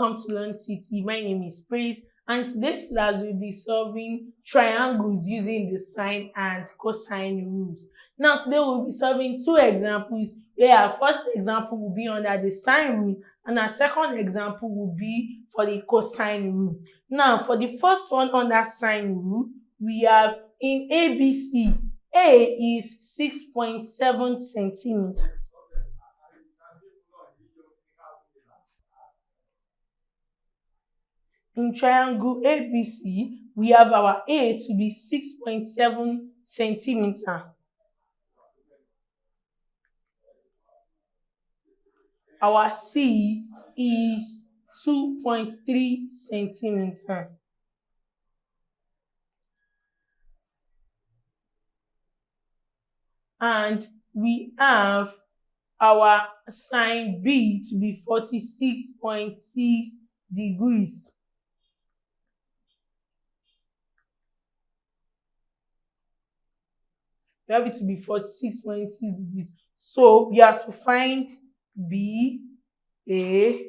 welcome to LearnCity. My name is Praise, and today's class will be solving triangles using the sine and cosine rules. Now today we'll be solving two examples where our first example will be under the sine rule and our second example will be for the cosine rule. Now for the first one under sine rule, we have in ABC, A is 6.7 centimeters. In triangle ABC, we have our A to be 6.7 centimeters. Our C is 2.3 centimeters. And we have our sine B to be 46.6 degrees. We have it to be 46.6 degrees. So we have to find B, A,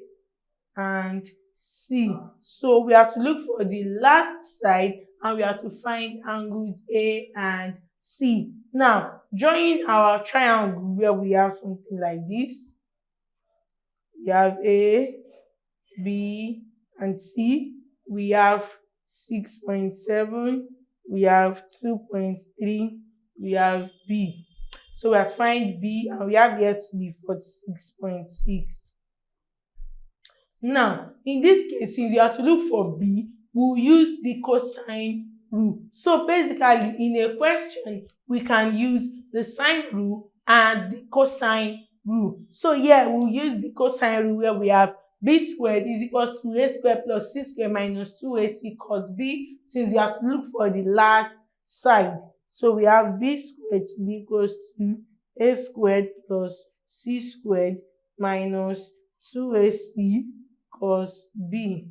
and C. So we have to look for the last side and we have to find angles A and C. Now, drawing our triangle where we have something like this. We have A, B, and C. We have 6.7. We have 2.3. We have B. So we have to find B and we have here to be 46.6. Now, in this case, since you have to look for B, we'll use the cosine rule. So basically, in a question, we can use the sine rule and the cosine rule. So here, we'll use the cosine rule where we have B squared is equals to A squared plus C squared minus 2AC cos B, since you have to look for the last side. So we have B squared to be equals to A squared plus C squared minus 2AC cos B.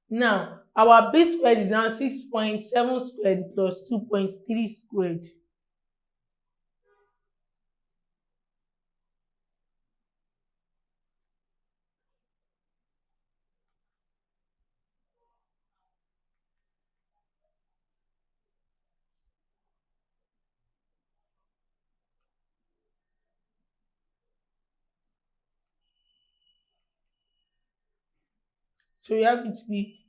Now, our B squared is now 6.7 squared plus 2.3 squared. So we have it to be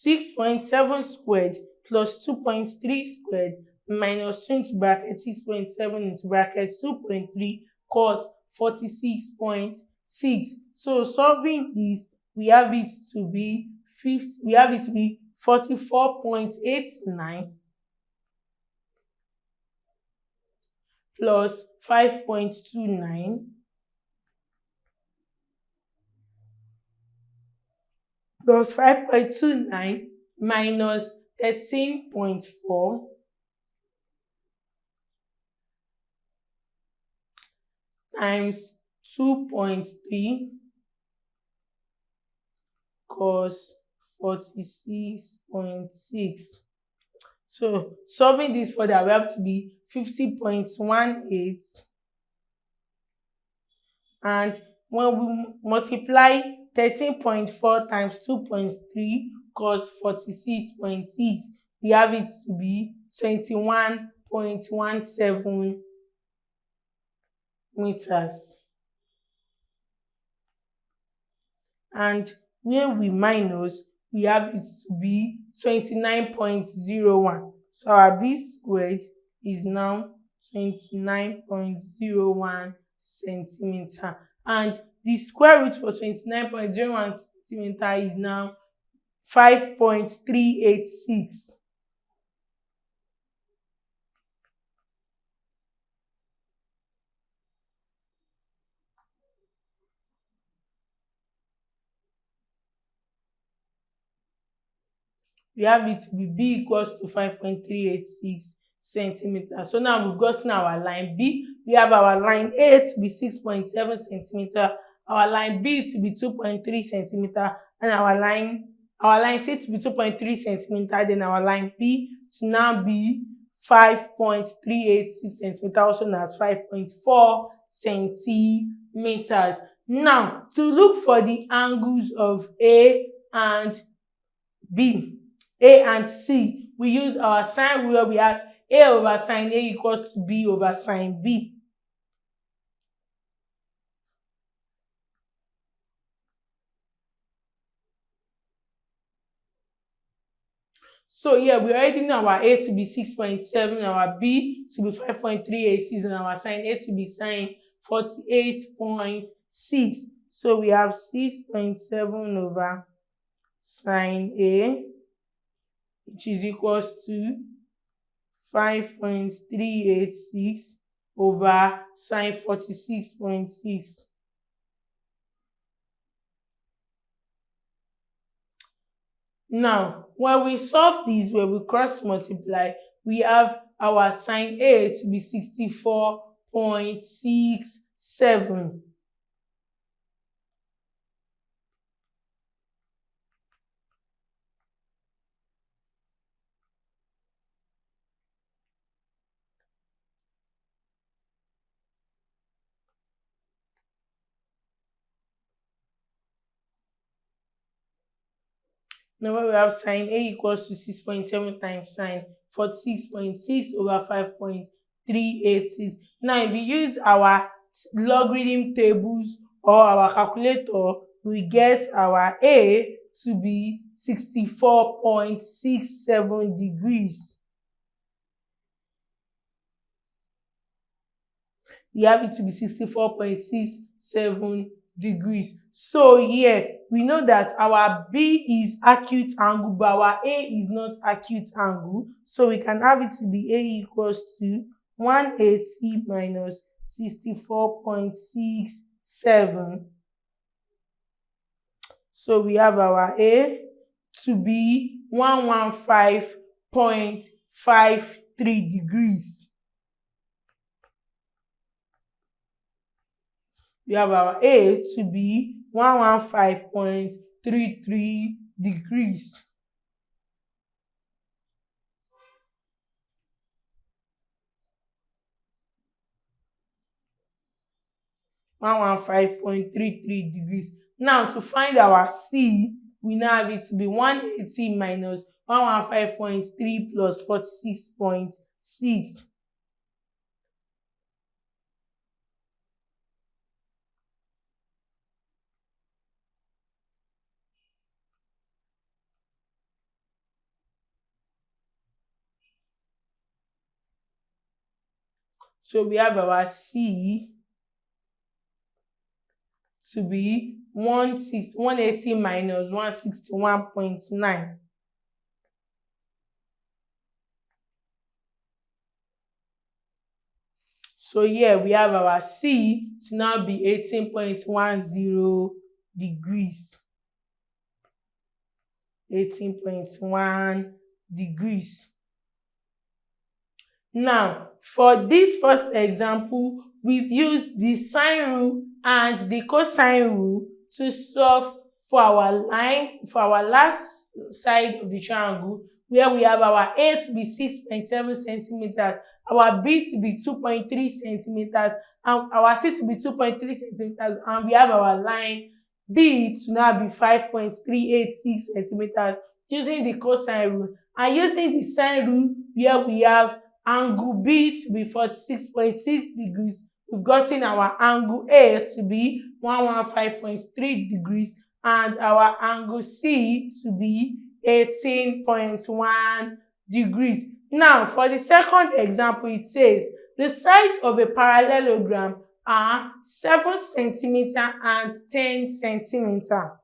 6.7 squared plus 2.3 squared minus 2 into bracket 6.7 into bracket 2.3 cos 46.6. So solving this, we have it to be 44.89 plus 5.29 plus 5.29 minus 13.4 times 2.3 cos 46.6. So solving this further, we have to be 50.18, and when we multiply 13.4 times 2.3 cos 46.6, we have it to be 21.17 meters. And where we minus, we have it to be 29.01. So our B squared is now 29.01 centimeter. And the square root for 29.01 centimeter is now 5.386. We have it to be B equals to 5.386 centimeters. So now we've gotten our line B. We have our line A to be 6.7 centimeter, our line B to be 2.3 centimeter, and our line C to be 2.3 centimeter, then our line B to now be 5.386 centimeter, also known as 5.4 centimeters. Now, to look for the angles of A and C, we use our sine rule where we have A over sine A equals to B over sine B. So here we already know our A to be 6.7, our B to be 5.386, and our sine A to be sine 48.6. So we have 6.7 over sine A, which is equals to 5.386 over sine 46.6. Now, when we solve this, when we cross multiply, we have our sine A to be 64.67. Now, when we have sine A equals to 6.7 times sine 46.6 over 5.386. Now, if we use our logarithm tables or our calculator, we get our A to be 64.67 degrees. We have it to be 64.67 degrees. So here we know that our B is acute angle, but our A is not acute angle. So we can have it to be A equals to 180 minus 64.67. So we have our A to be 115.53 degrees. We have our A to be 115.33 degrees. Now, to find our C, we now have it to be 180 minus 115.3 plus 46.6. So we have our C to be 180 minus 161.9. So here we have our C to now be 18.10 degrees. 18.1 degrees. Now, for this first example, we've used the sine rule and the cosine rule to solve for our line, for our last side of the triangle, where we have our A to be 6.7 centimeters, our B to be 2.3 centimeters, and our C to be 2.3 centimeters, and we have our line B to now be 5.386 centimeters using the cosine rule. And using the sine rule, where we have angle B to be 46.6 degrees, we've gotten our angle A to be 115.3 degrees and our angle C to be 18.1 degrees. Now, for the second example, it says the sides of a parallelogram are 7 centimeter and 10 centimeter.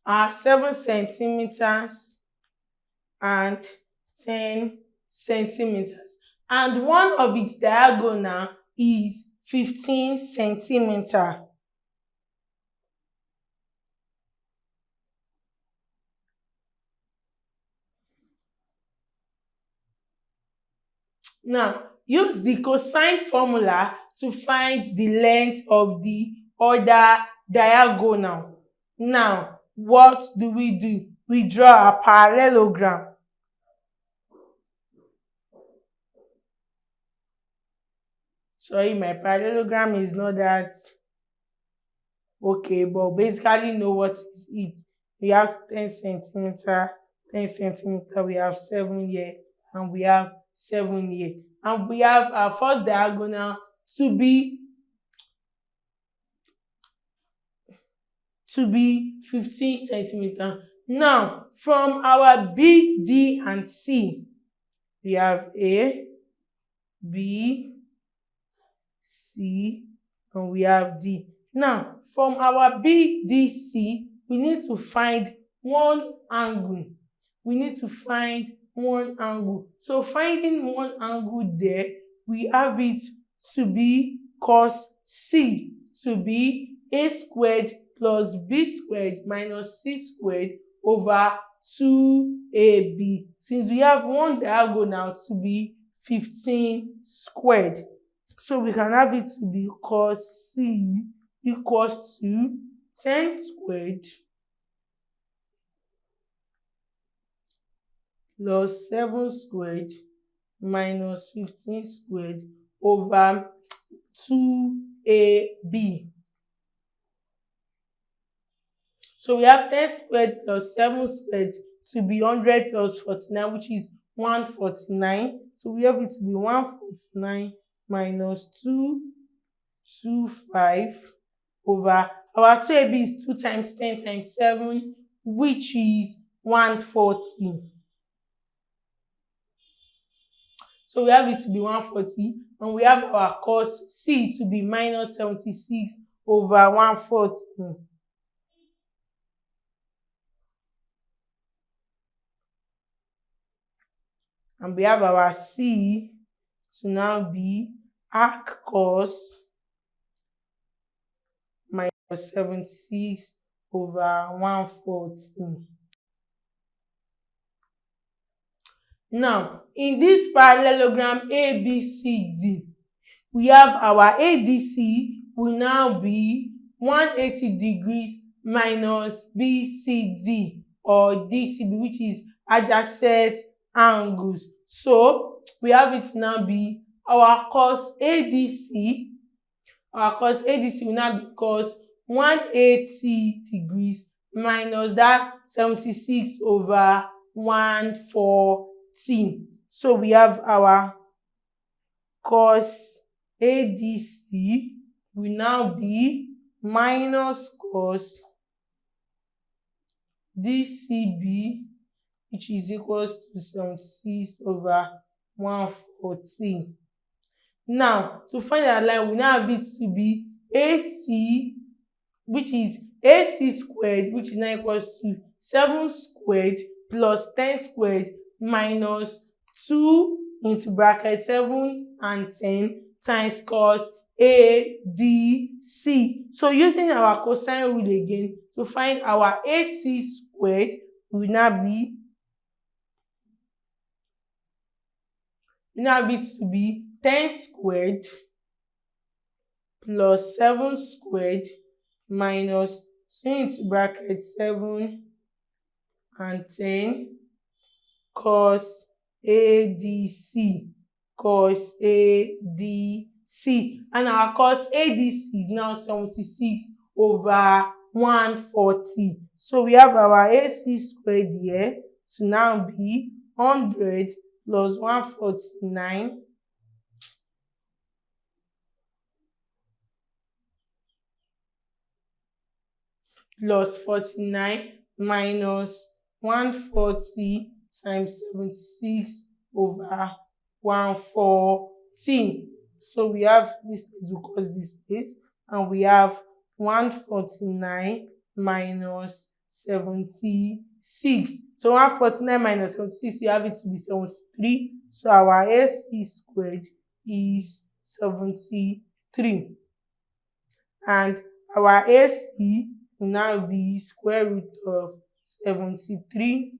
Are 7 centimeters and 10 centimeters. And one of its diagonal is 15 centimeter. Now, use the cosine formula to find the length of the other diagonal. Now, what do? We draw a parallelogram. Sorry, my parallelogram is not that okay, but basically know what is it. We have 10 centimeter, 10 centimeter, we have 7 here, and we have 7 here. And we have our first diagonal to be 15 centimeter. Now, from our B, D, and C, we have A, B, C, and we have D. Now, from our BDC, we need to find one angle. So finding one angle there, we have it to be cos C to be A squared plus B squared minus C squared over 2AB. Since we have one diagonal to be 15 squared. So we can have it to be cos C equals to 10 squared plus 7 squared minus 15 squared over 2AB. So we have 10 squared plus 7 squared to be 100 plus 49, which is 149. So we have it to be 149 minus 225 over our 2AB is 2 times 10 times 7, which is 140. So we have it to be 140, and we have our cos C to be minus 76 over 140. And we have our C to now be arc cos minus 76 over 140. Now, in this parallelogram ABCD, we have our ADC will now be 180 degrees minus BCD or DCB, which is adjacent angles. So we have it now be our cos ADC. Our cos ADC will now be cos 180 degrees minus that 76 over 140. So we have our cos ADC will now be minus cos DCB, which is equals to 76 over 140. Now, to find our line, we now have it to be AC, which is AC squared, which is now equals to 7 squared plus 10 squared minus 2 into bracket 7 and 10 times cos ADC. So using our cosine rule again to find our AC squared will now be to be 10 squared plus 7 squared minus 2 into bracket 7 and 10 cos ADC. And our cos ADC is now 76 over 140. So we have our AC squared here to now be 100 plus 149 plus 49 minus 140 times 76 over 114. So we have this is equals this 8, and we have 149 minus 76. So 149 minus 76, you have it to be 73. So our AC squared is 73. And our AC will now be square root of 73.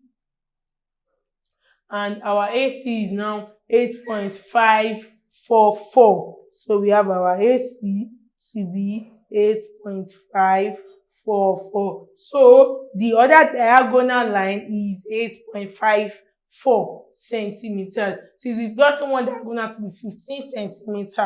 And our AC is now 8.544. So we have our AC to be 8.544. So the other diagonal line is 8.54 centimeters. Since we've gotten one diagonal to be 15 centimeters,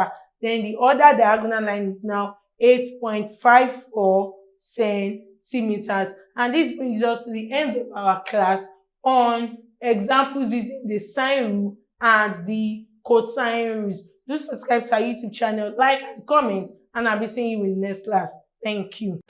then the other diagonal line is now 8.54 centimeters. And this brings us to the end of our class on examples using the sine rule and the cosine rules. Do subscribe to our YouTube channel, like and comment, and I'll be seeing you in the next class. Thank you.